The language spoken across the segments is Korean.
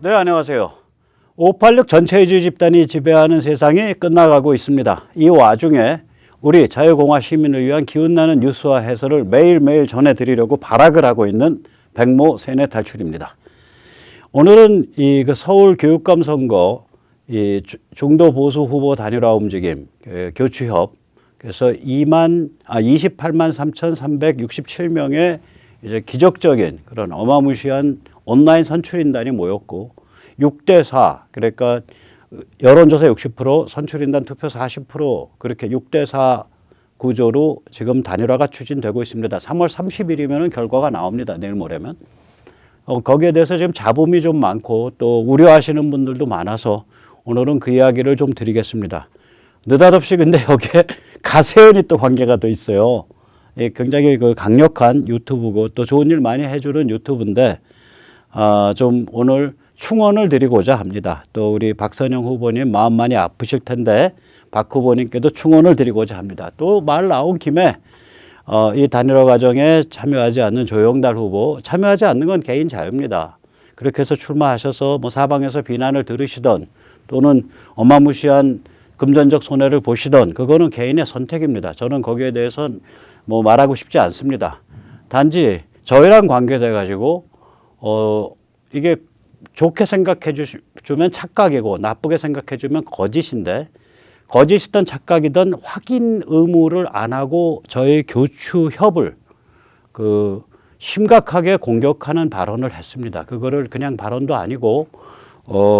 네, 안녕하세요. 586 전체주의 집단이 지배하는 세상이 끝나가고 있습니다. 이 와중에 우리 자유공화 시민을 위한 기운나는 뉴스와 해설을 매일매일 전해드리려고 발악을 하고 있는 백모 세뇌 탈출입니다. 오늘은 그 서울 교육감 선거 중도 보수 후보 단일화 움직임 교추협 그래서 28만 3,367명의 이제 기적적인 그런 어마무시한 온라인 선출인단이 모였고 6대4 그러니까 여론조사 60% 선출인단 투표 40% 그렇게 6대4 구조로 지금 단일화가 추진되고 있습니다. 3월 30일이면 결과가 나옵니다. 내일 모레면. 거기에 대해서 지금 잡음이 좀 많고 또 우려하시는 분들도 많아서 오늘은 그 이야기를 좀 드리겠습니다. 느닷없이 근데 여기에 가세연이 또 관계가 돼 있어요. 굉장히 그 강력한 유튜브고 또 좋은 일 많이 해주는 유튜브인데 좀 오늘 충원을 드리고자 합니다. 또 우리 박선영 후보님 마음 많이 아프실 텐데 박 후보님께도 충원을 드리고자 합니다. 또 말 나온 김에 이 단일화 과정에 참여하지 않는 조영달 후보 참여하지 않는 건 개인 자유입니다. 그렇게 해서 출마하셔서 뭐 사방에서 비난을 들으시던 또는 어마무시한 금전적 손해를 보시던 그거는 개인의 선택입니다. 저는 거기에 대해서는 뭐 말하고 싶지 않습니다. 단지 저희랑 관계돼 가지고 이게 좋게 생각해 주면 착각이고 나쁘게 생각해 주면 거짓인데 거짓이든 착각이든 확인 의무를 안 하고 저희 교추협을 심각하게 공격하는 발언을 했습니다. 그거를 그냥 발언도 아니고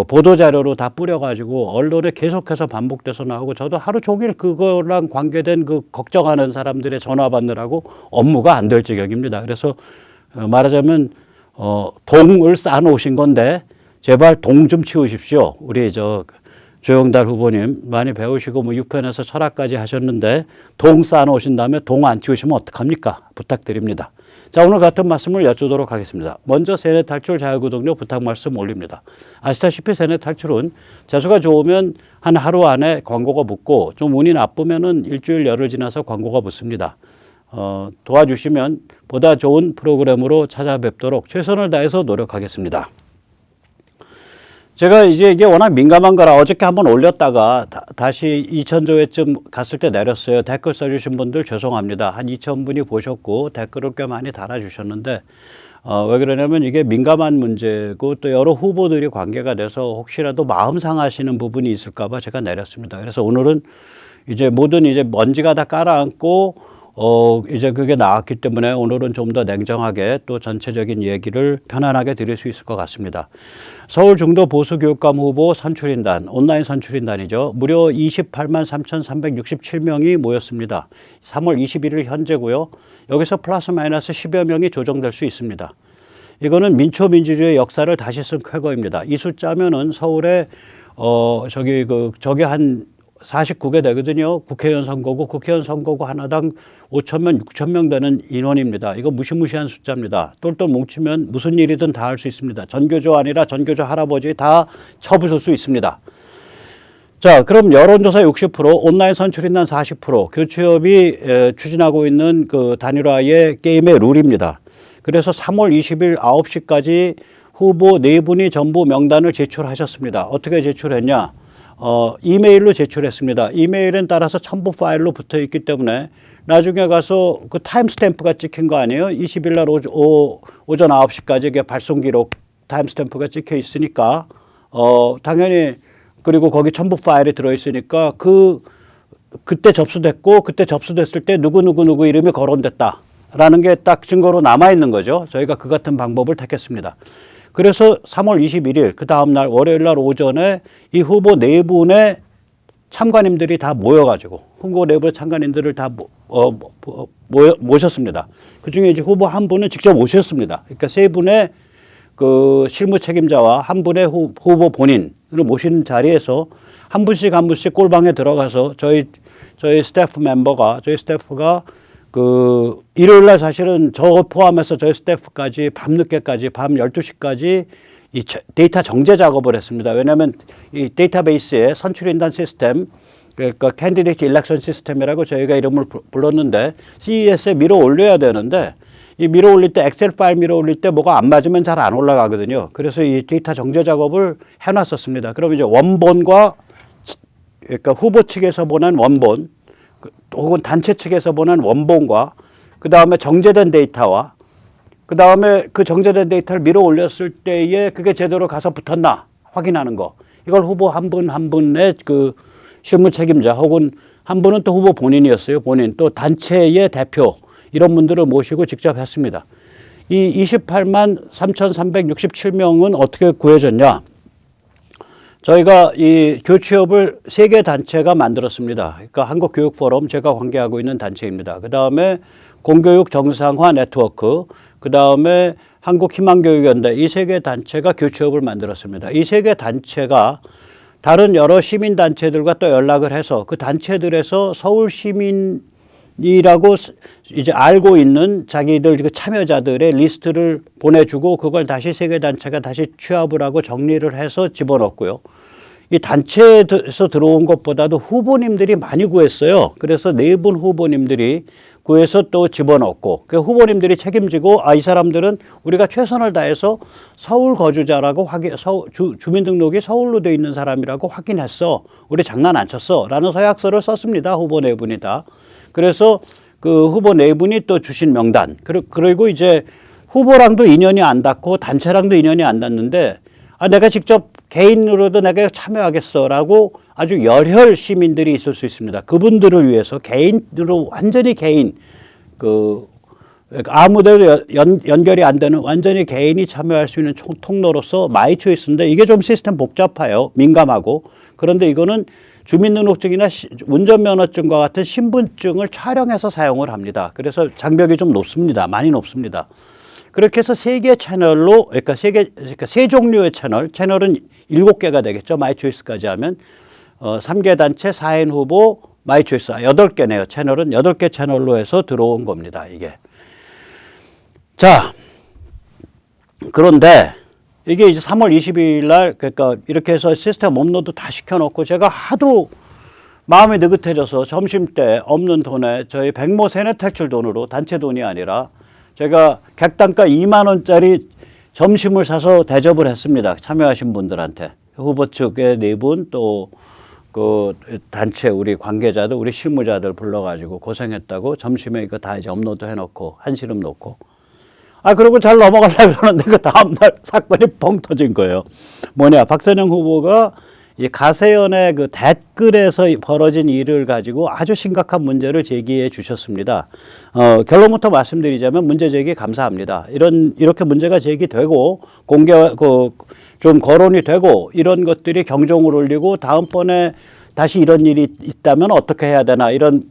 보도자료로 다 뿌려가지고 언론에 계속해서 반복돼서 나오고 저도 하루 종일 그거랑 관계된 그 걱정하는 사람들의 전화 받느라고 업무가 안 될 지경입니다. 그래서 말하자면 동을 쌓아놓으신 건데 제발 동 좀 치우십시오. 우리 조영달 후보님 많이 배우시고 뭐 6편에서 철학까지 하셨는데 동 쌓아놓으신 다음에 동 안 치우시면 어떡합니까? 부탁드립니다. 자, 오늘 같은 말씀을 여쭈도록 하겠습니다. 먼저 세뇌 탈출 자유구독료 부탁 말씀 올립니다. 아시다시피 세뇌 탈출은 재수가 좋으면 한 하루 안에 광고가 붙고 좀 운이 나쁘면은 일주일 열흘 지나서 광고가 붙습니다. 도와주시면 보다 좋은 프로그램으로 찾아뵙도록 최선을 다해서 노력하겠습니다. 제가 이게 워낙 민감한 거라 어저께 한번 올렸다가 다시 2,000조회쯤 갔을 때 내렸어요. 댓글 써주신 분들 죄송합니다. 한 2,000분이 보셨고 댓글을 꽤 많이 달아주셨는데 왜 그러냐면 이게 민감한 문제고 또 여러 후보들이 관계가 돼서 혹시라도 마음 상하시는 부분이 있을까 봐 제가 내렸습니다. 그래서 오늘은 이제 모든 먼지가 다 깔아앉고 이제 그게 나왔기 때문에 오늘은 좀 더 냉정하게 또 전체적인 얘기를 편안하게 드릴 수 있을 것 같습니다. 서울 중도 보수교육감 후보 선출인단, 온라인 선출인단이죠. 무려 28만 3,367명이 모였습니다. 3월 21일 현재고요. 여기서 플러스 마이너스 10여 명이 조정될 수 있습니다. 이거는 민초민주주의 역사를 다시 쓴 쾌거입니다. 이 숫자면은 서울에 저기 한 49개 되거든요. 국회의원 선거구 하나당 5,000명, 6,000명 되는 인원입니다. 이거 무시무시한 숫자입니다. 똘똘 뭉치면 무슨 일이든 다 할 수 있습니다. 전교조 아니라 전교조 할아버지 다 쳐부술 수 있습니다. 자, 그럼 여론조사 60%, 온라인 선출인단 40%, 교추협이 추진하고 있는 그 단일화의 게임의 룰입니다. 그래서 3월 20일 9시까지 후보 4분이 전부 명단을 제출하셨습니다. 어떻게 제출했냐? 이메일로 제출했습니다. 이메일은 따라서 첨부 파일로 붙어 있기 때문에 나중에 가서 그 타임스탬프가 찍힌 거 아니에요? 20일 날 오전 9시까지 이게 발송 기록 타임스탬프가 찍혀 있으니까 당연히 그리고 거기 첨부 파일이 들어 있으니까 그때 접수됐고 그때 접수됐을 때 누구 이름이 거론됐다라는 게 딱 증거로 남아 있는 거죠. 저희가 그 같은 방법을 택했습니다. 그래서 3월 21일 그 다음 날 월요일 날 오전에 이 후보 4분의 참관인들이 다 모여가지고 후보 4분의 참관인들을 다 모셨습니다. 그중에 이제 후보 한 분은 직접 오셨습니다. 그러니까 3분의 그 실무 책임자와 한 분의 후보 본인을 모신 자리에서 한 분씩 꼴방에 들어가서 저희 스태프가 그 일요일 날 사실은 저 포함해서 저희 스태프까지 밤늦게까지 밤 12시까지 이 데이터 정제 작업을 했습니다. 왜냐하면 이 데이터베이스에 선출인단 시스템 그러니까 캔디데이트 일렉션 시스템이라고 저희가 이름을 불렀는데 CES에 밀어 올려야 되는데 이 밀어 올릴 때 엑셀 파일 밀어 올릴 때 뭐가 안 맞으면 잘 안 올라가거든요. 그래서 이 데이터 정제 작업을 해놨었습니다. 그럼 이제 원본과 그러니까 후보 측에서 보낸 원본 혹은 단체 측에서 보낸 원본과 그 다음에 정제된 데이터와 그 다음에 그 정제된 데이터를 밀어 올렸을 때에 그게 제대로 가서 붙었나 확인하는 거. 이걸 후보 한 분 한 분의 그 실무 책임자 혹은 한 분은 또 후보 본인이었어요. 본인 또 단체의 대표 이런 분들을 모시고 직접 했습니다. 이 28만 3,367명은 어떻게 구해졌냐? 저희가 이 교취업을 3개 단체가 만들었습니다. 그러니까 한국교육포럼 제가 관계하고 있는 단체입니다. 그 다음에 공교육 정상화 네트워크, 그 다음에 한국희망교육연대 이 3개 단체가 교취업을 만들었습니다. 이 3개 단체가 다른 여러 시민단체들과 또 연락을 해서 그 단체들에서 서울 시민이라고 이제 알고 있는 자기들 그 참여자들의 리스트를 보내주고 그걸 다시 3개 단체가 다시 취합을 하고 정리를 해서 집어넣고요. 이 단체에서 들어온 것보다도 후보님들이 많이 구했어요. 그래서 4분 후보님들이 구해서 또 집어넣고 그 후보님들이 책임지고 이 사람들은 우리가 최선을 다해서 서울 거주자라고 주민등록이 서울로 돼 있는 사람이라고 확인했어. 우리 장난 안 쳤어. 라는 서약서를 썼습니다. 후보 4분이 다. 그래서 그 후보 4분이 또 주신 명단. 그리고 이제 후보랑도 인연이 안 닿고 단체랑도 인연이 안 닿는데 내가 직접 개인으로도 내가 참여하겠어라고 아주 열혈 시민들이 있을 수 있습니다. 그분들을 위해서 개인으로 완전히 개인 아무데도 연결이 안 되는 완전히 개인이 참여할 수 있는 통로로서 마이초이스인데 이게 좀 시스템 복잡해요. 민감하고. 그런데 이거는 주민등록증이나 운전면허증과 같은 신분증을 촬영해서 사용을 합니다. 그래서 장벽이 좀 높습니다. 많이 높습니다. 그렇게 해서 3개 채널로, 그러니까 3종류의 채널은 7개가 되겠죠. 마이초이스까지 하면. 3개 단체, 4인 후보, 마이초이스. 8개네요. 채널은 8개 채널로 해서 들어온 겁니다. 이게. 자, 그런데 이게 이제 3월 22일 날, 그러니까 이렇게 해서 시스템 업로드 다 시켜놓고 제가 하도 마음이 느긋해져서 점심 때 없는 돈에 저희 백모 세뇌 탈출 돈으로 단체 돈이 아니라 제가 객단가 2만 원짜리 점심을 사서 대접을 했습니다. 참여하신 분들한테. 후보 측의 4분 또 그 단체 우리 관계자들 우리 실무자들 불러가지고 고생했다고 점심에 이거 다 이제 업로드 해놓고 한시름 놓고 그러고 잘 넘어가려고 그러는데 그 다음날 사건이 뻥 터진 거예요. 뭐냐 박선영 후보가 이 가세연의 그 댓글에서 벌어진 일을 가지고 아주 심각한 문제를 제기해 주셨습니다. 결론부터 말씀드리자면 문제 제기 감사합니다. 이렇게 문제가 제기되고 좀 거론이 되고 이런 것들이 경종을 울리고 다음번에 다시 이런 일이 있다면 어떻게 해야 되나 이런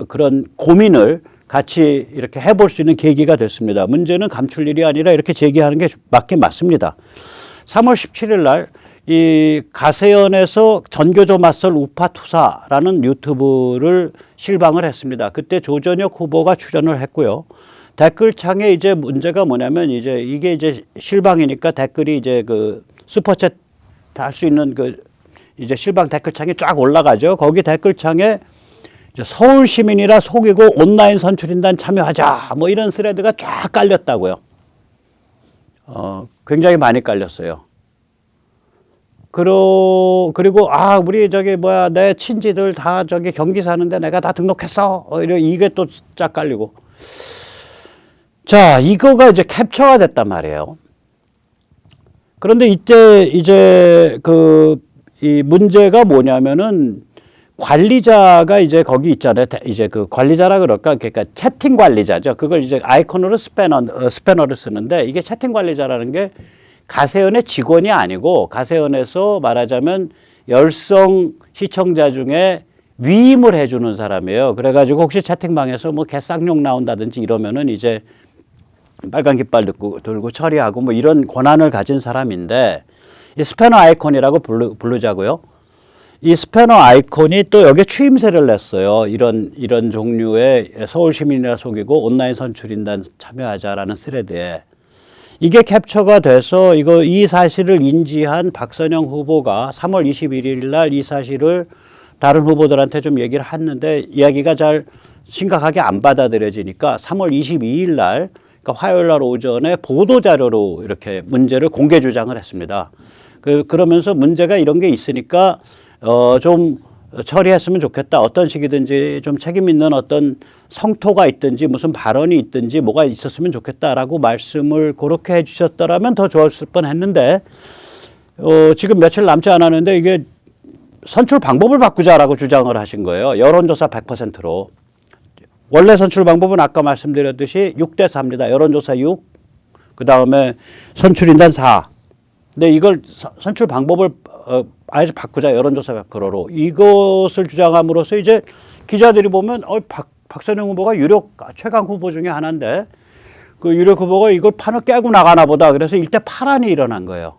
그런 고민을 같이 이렇게 해볼 수 있는 계기가 됐습니다. 문제는 감출 일이 아니라 이렇게 제기하는 게 맞습니다. 3월 17일 날 이 가세연에서 전교조 맞설 우파 투사라는 유튜브를 실방을 했습니다. 그때 조전혁 후보가 출연을 했고요. 댓글창에 이제 문제가 뭐냐면 이게 이제 실방이니까 댓글이 이제 그 슈퍼챗 할 수 있는 이제 실방 댓글창에 쫙 올라가죠. 거기 댓글창에 서울 시민이라 속이고 온라인 선출인단 참여하자 뭐 이런 스레드가 쫙 깔렸다고요. 굉장히 많이 깔렸어요. 그리고 우리 내 친지들 다 경기 사는데 내가 다 등록했어. 이게 또 쫙 깔리고. 자, 이거가 이제 캡처가 됐단 말이에요. 그런데 이제 이 문제가 뭐냐면은 관리자가 이제 거기 있잖아요. 이제 그 관리자라 그러니까 채팅 관리자죠. 그걸 이제 아이콘으로 스패너를 쓰는데 이게 채팅 관리자라는 게 가세연의 직원이 아니고 가세연에서 말하자면 열성 시청자 중에 위임을 해주는 사람이에요. 그래가지고 혹시 채팅방에서 뭐 개쌍욕 나온다든지 이러면은 이제 빨간 깃발 들고 처리하고 뭐 이런 권한을 가진 사람인데 이 스패너 아이콘이라고 부르자고요. 이 스패너 아이콘이 또 여기에 추임새를 냈어요. 이런 종류의 서울 시민이라 속이고 온라인 선출인단 참여하자라는 스레드에. 이게 캡처가 돼서 이 사실을 인지한 박선영 후보가 3월 21일 날 이 사실을 다른 후보들한테 좀 얘기를 했는데 이야기가 잘 심각하게 안 받아들여지니까 3월 22일 날, 그러니까 화요일 날 오전에 보도자료로 이렇게 문제를 공개 주장을 했습니다. 그러면서 문제가 이런 게 있으니까 좀 처리했으면 좋겠다. 어떤 식이든지 좀 책임 있는 어떤 성토가 있든지 무슨 발언이 있든지 뭐가 있었으면 좋겠다라고 말씀을 그렇게 해 주셨더라면 더 좋았을 뻔했는데 지금 며칠 남지 않았는데 이게 선출 방법을 바꾸자라고 주장을 하신 거예요. 여론조사 100%로. 원래 선출 방법은 아까 말씀드렸듯이 6대 4입니다. 여론조사 6, 그 다음에 선출인단 4. 근데 이걸 선출 방법을 아예 바꾸자, 여론조사 100%로. 이것을 주장함으로써 이제 기자들이 보면 박선영 후보가 유력 최강 후보 중에 하나인데 그 유력 후보가 이걸 판을 깨고 나가나 보다. 그래서 일대 파란이 일어난 거예요.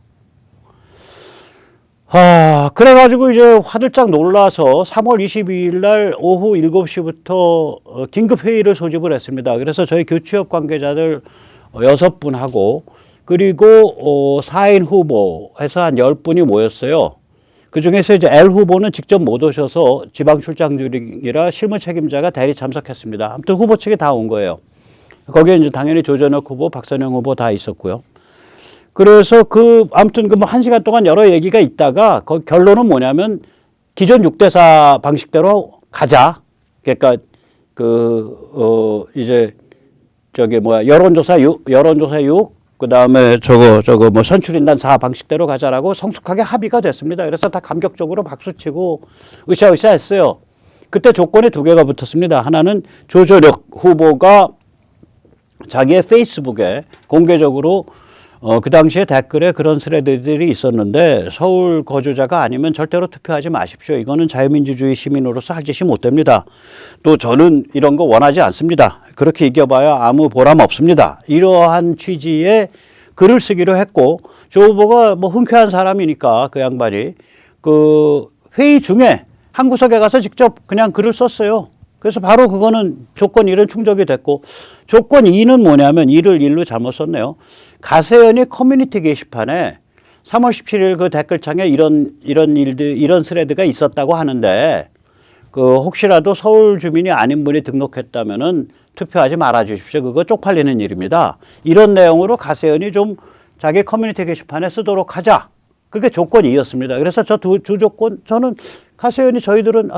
그래가지고 이제 화들짝 놀라서 3월 22일 날 오후 7시부터 긴급회의를 소집을 했습니다. 그래서 저희 교취업 관계자들 6분하고 그리고 4인 후보 해서 한 10분이 모였어요. 그 중에서 이제 L 후보는 직접 못 오셔서 지방 출장 중이라 실무 책임자가 대리 참석했습니다. 아무튼 후보 측이 다 온 거예요. 거기에 이제 당연히 조전혁 후보, 박선영 후보 다 있었고요. 그래서 아무튼 뭐 1시간 동안 여러 얘기가 있다가 결론은 뭐냐면 기존 6대4 방식대로 가자. 그러니까 이제 여론조사 6, 그다음에 뭐 선출인단 4 방식대로 가자라고 성숙하게 합의가 됐습니다. 그래서 다 감격적으로 박수치고 으쌰으쌰 했어요. 그때 조건이 2개가 붙었습니다. 하나는 조전혁 후보가 자기의 페이스북에 공개적으로 그 당시에 댓글에 그런 스레드들이 있었는데 서울 거주자가 아니면 절대로 투표하지 마십시오. 이거는 자유민주주의 시민으로서 할 짓이 못 됩니다. 또 저는 이런 거 원하지 않습니다. 그렇게 이겨봐야 아무 보람 없습니다. 이러한 취지의 글을 쓰기로 했고 조 후보가 뭐 흔쾌한 사람이니까 그 양반이 그 회의 중에 한 구석에 가서 직접 그냥 글을 썼어요. 그래서 바로 그거는 조건 1은 충족이 됐고 조건 2는 뭐냐면 1을 1로 잘못 썼네요. 가세연이 커뮤니티 게시판에 3월 17일 그 댓글창에 이런 스레드가 있었다고 하는데 혹시라도 서울 주민이 아닌 분이 등록했다면은 투표하지 말아 주십시오. 그거 쪽팔리는 일입니다. 이런 내용으로 가세연이 좀 자기 커뮤니티 게시판에 쓰도록 하자. 그게 조건 2였습니다. 그래서 저 두 조건 저는 가세연이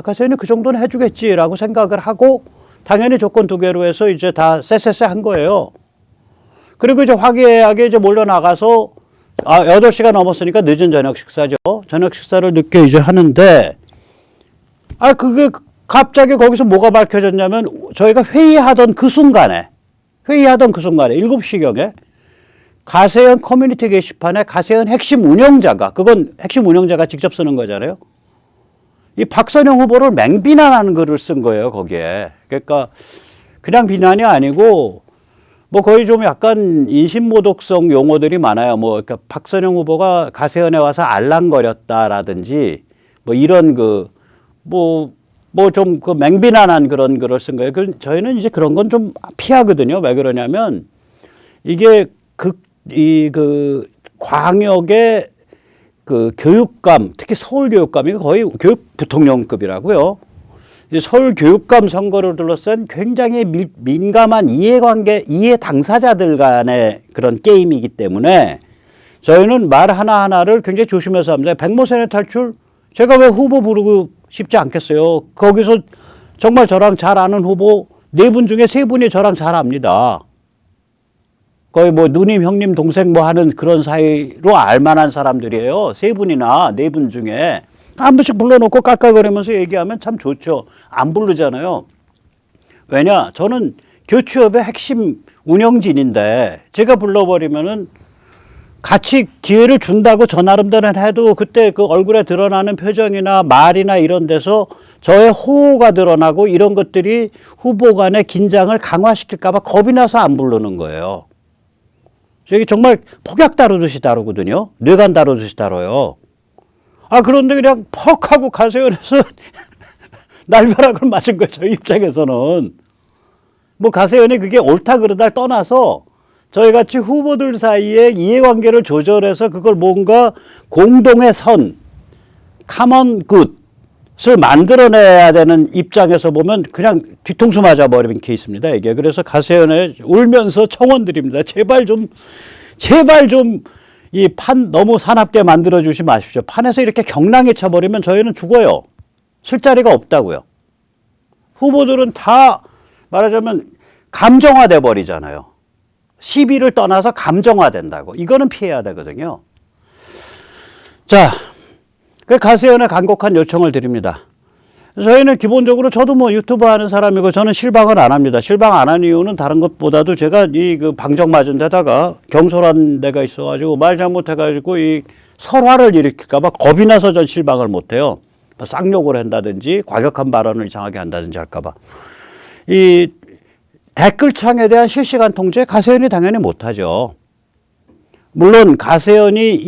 가세연이 그 정도는 해주겠지라고 생각을 하고 당연히 조건 2개로 해서 이제 다 쎄쎄쎄 한 거예요. 그리고 이제 화기애애하게 이제 몰려 나가서 8시가 넘었으니까 늦은 저녁 식사죠. 저녁 식사를 늦게 이제 하는데 그게 갑자기 거기서 뭐가 밝혀졌냐면 저희가 회의하던 그 순간에 7시경에 가세연 커뮤니티 게시판에 가세연 핵심 운영자가 그건 핵심 운영자가 직접 쓰는 거잖아요. 이 박선영 후보를 맹비난하는 글을 쓴 거예요, 거기에. 그러니까 그냥 비난이 아니고 뭐 거의 좀 약간 인신모독성 용어들이 많아요. 그러니까 박선영 후보가 가세연에 와서 알랑거렸다라든지 뭐 이런 좀 맹비난한 그런 글을 쓴 거예요. 저희는 이제 그런 건 좀 피하거든요. 왜 그러냐면 이게 광역의 교육감, 특히 서울 교육감이 거의 교육 부통령급이라고요. 서울 교육감 선거를 둘러싼 굉장히 민감한 이해 당사자들 간의 그런 게임이기 때문에 저희는 말 하나하나를 굉장히 조심해서 합니다. 백모세네 탈출, 제가 왜 후보 부르고 싶지 않겠어요. 거기서 정말 저랑 잘 아는 후보 4분 중에 3분이 저랑 잘 압니다. 거의 뭐 누님, 형님, 동생 뭐 하는 그런 사이로 알만한 사람들이에요. 3분이나 4분 중에. 한 번씩 불러놓고 깔깔거리면서 얘기하면 참 좋죠. 안 부르잖아요. 왜냐? 저는 교취업의 핵심 운영진인데 제가 불러버리면은 같이 기회를 준다고 저 나름대로 해도 그때 그 얼굴에 드러나는 표정이나 말이나 이런 데서 저의 호호가 드러나고 이런 것들이 후보 간의 긴장을 강화시킬까 봐 겁이 나서 안 부르는 거예요. 저기 정말 폭약 다루듯이 다루거든요. 뇌관 다루듯이 다뤄요. 그런데 그냥 퍽 하고 가세연에서 날벼락을 맞은 거예요. 저희 입장에서는. 뭐 가세연이 그게 옳다 그러다 떠나서 저희같이 후보들 사이에 이해관계를 조절해서 그걸 뭔가 공동의 선, common good, 만들어내야 되는 입장에서 보면 그냥 뒤통수 맞아버린 케이스입니다, 이게. 그래서 가세연에 울면서 청원드립니다. 제발 좀 이 판 너무 사납게 만들어 주지 마십시오. 판에서 이렇게 경랑에 쳐버리면 저희는 죽어요. 쓸 자리가 없다고요. 후보들은 다 말하자면 감정화돼 버리잖아요. 시비를 떠나서 감정화된다고. 이거는 피해야 되거든요. 자, 가세연에 간곡한 요청을 드립니다. 저희는 기본적으로 저도 뭐 유튜브 하는 사람이고 저는 실방을 안 합니다. 실방 안 한 이유는 다른 것보다도 제가 그 방정 맞은 데다가 경솔한 데가 있어가지고 말 잘못해가지고 이 설화를 일으킬까봐 겁이 나서 전 실방을 못 해요. 쌍욕을 한다든지 과격한 발언을 이상하게 한다든지 할까봐. 이 댓글창에 대한 실시간 통제 가세연이 당연히 못하죠. 물론 가세연이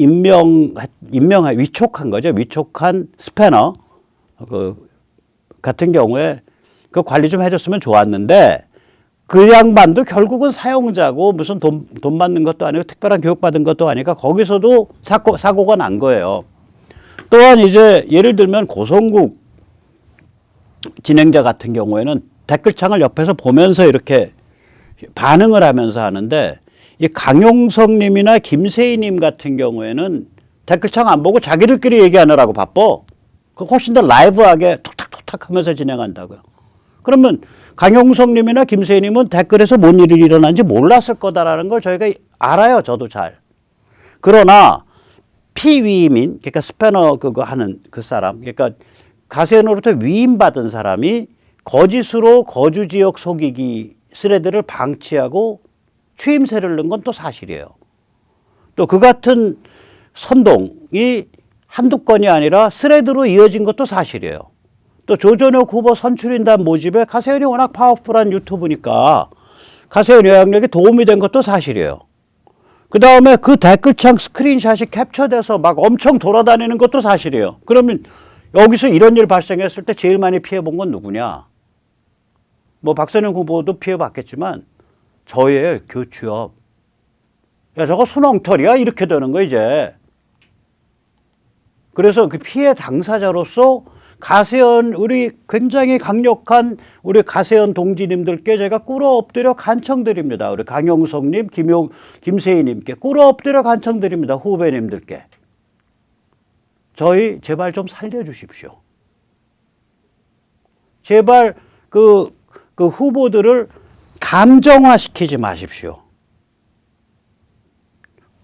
위촉한 거죠. 위촉한 스패너 같은 경우에 그 관리 좀 해줬으면 좋았는데 그 양반도 결국은 사용자고 무슨 돈 받는 것도 아니고 특별한 교육 받은 것도 아니까 거기서도 사고가 난 거예요. 또한 이제 예를 들면 고성국 진행자 같은 경우에는 댓글창을 옆에서 보면서 이렇게 반응을 하면서 하는데 이 강용석님이나 김세희님 같은 경우에는 댓글창 안 보고 자기들끼리 얘기하느라고 바빠. 그 훨씬 더 라이브하게 툭탁툭탁 하면서 진행한다고요. 그러면 강용석님이나 김세희님은 댓글에서 뭔 일이 일어난지 몰랐을 거다라는 걸 저희가 알아요. 저도 잘. 그러나 피위임인, 그러니까 스패너 그거 하는 그 사람, 그러니까 가세연으로부터 위임받은 사람이 거짓으로 거주지역 속이기 스레드를 방치하고 추임새를 넣은 건 또 사실이에요. 또 그 같은 선동이 한두 건이 아니라 스레드로 이어진 것도 사실이에요. 또 조전혁 후보 선출인단 모집에 가세연이 워낙 파워풀한 유튜브니까 가세연 영향력이 도움이 된 것도 사실이에요. 그 다음에 그 댓글창 스크린샷이 캡처돼서 막 엄청 돌아다니는 것도 사실이에요. 그러면 여기서 이런 일 발생했을 때 제일 많이 피해본 건 누구냐? 뭐 박선영 후보도 피해봤겠지만 저의 교취업. 야, 저거 순엉터리야? 이렇게 되는 거 이제. 그래서 그 피해 당사자로서 가세연, 우리 굉장히 강력한 우리 가세연 동지님들께 제가 꿇어 엎드려 간청드립니다. 우리 강용석님, 김세희님께 꿇어 엎드려 간청드립니다. 후배님들께. 저희 제발 좀 살려주십시오. 제발 그 후보들을 감정화시키지 마십시오.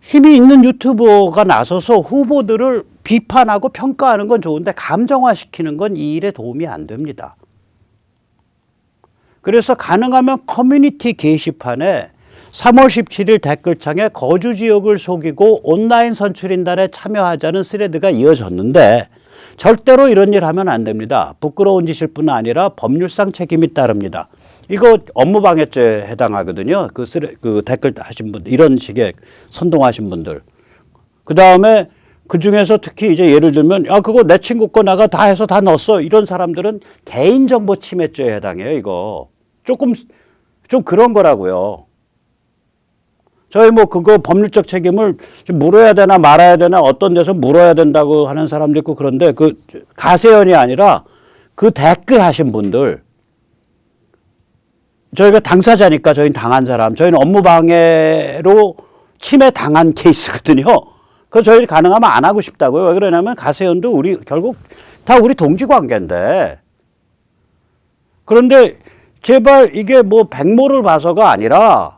힘이 있는 유튜버가 나서서 후보들을 비판하고 평가하는 건 좋은데 감정화시키는 건 이 일에 도움이 안 됩니다. 그래서 가능하면 커뮤니티 게시판에 3월 17일 댓글창에 거주 지역을 속이고 온라인 선출인단에 참여하자는 스레드가 이어졌는데 절대로 이런 일 하면 안 됩니다. 부끄러운 짓일 뿐 아니라 법률상 책임이 따릅니다. 이거 업무방해죄에 해당하거든요. 그 댓글 하신 분들, 이런 식의 선동하신 분들. 그 다음에 그 중에서 특히 이제 예를 들면, 야, 그거 내 친구 거 나가 다 해서 다 넣었어. 이런 사람들은 개인정보 침해죄에 해당해요, 이거. 좀 그런 거라고요. 저희 뭐 그거 법률적 책임을 물어야 되나 말아야 되나 어떤 데서 물어야 된다고 하는 사람도 있고 그런데 그 가세연이 아니라 그 댓글 하신 분들, 저희가 당사자니까 저희는 당한 사람, 저희는 업무방해로 침해 당한 케이스거든요. 그래서 저희는 가능하면 안 하고 싶다고요. 왜 그러냐면 가세연도 결국 다 우리 동지관계인데. 그런데 제발 이게 뭐 백모를 봐서가 아니라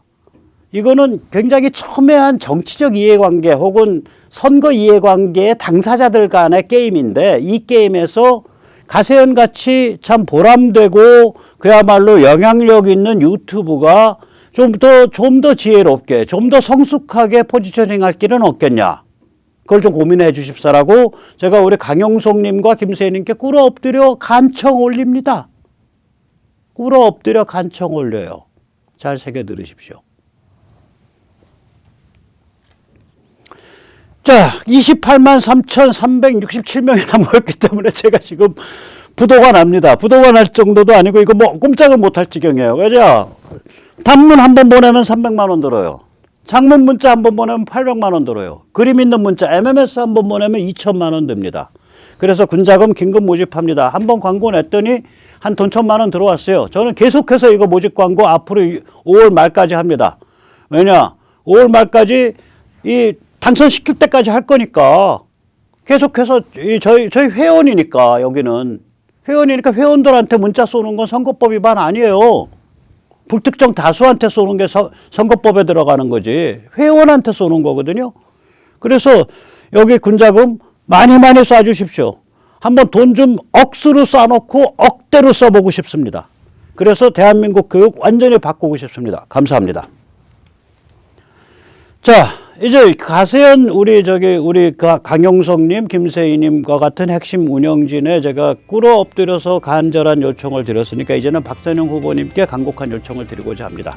이거는 굉장히 첨예한 정치적 이해관계 혹은 선거 이해관계의 당사자들 간의 게임인데 이 게임에서 가세연 같이 참 보람되고 그야말로 영향력 있는 유튜브가 좀 더 지혜롭게, 좀 더 성숙하게 포지셔닝 할 길은 없겠냐. 그걸 좀 고민해 주십사라고 제가 우리 강용석님과 김세희님께 꿇어 엎드려 간청 올립니다. 꿇어 엎드려 간청 올려요. 잘 새겨 들으십시오. 자, 28만 3,367명이나 모였기 때문에 제가 지금 부도가 납니다. 부도가 날 정도도 아니고 이거 뭐 꼼짝을 못할 지경이에요. 왜냐? 단문 한 번 보내면 300만 원 들어요. 장문 문자 한 번 보내면 800만 원 들어요. 그림 있는 문자 MMS 한 번 보내면 2천만 원 듭니다. 그래서 군자금 긴급 모집합니다. 한번 광고 냈더니 한 돈 1,000만 원 들어왔어요. 저는 계속해서 이거 모집 광고 앞으로 5월 말까지 합니다. 왜냐? 5월 말까지 이 당선시킬 때까지 할 거니까 계속해서 저희 회원이니까 여기는 회원이니까 회원들한테 문자 쏘는 건 선거법 위반 아니에요. 불특정 다수한테 쏘는 게 선거법에 들어가는 거지. 회원한테 쏘는 거거든요. 그래서 여기 군자금 많이 쏴주십시오. 한번 돈 좀 억수로 쏴놓고 억대로 써보고 싶습니다. 그래서 대한민국 교육 완전히 바꾸고 싶습니다. 감사합니다. 자, 이제 가세현 우리 강용석님, 김세희님과 같은 핵심 운영진에 제가 꿇어 엎드려서 간절한 요청을 드렸으니까 이제는 박선영 후보님께 간곡한 요청을 드리고자 합니다.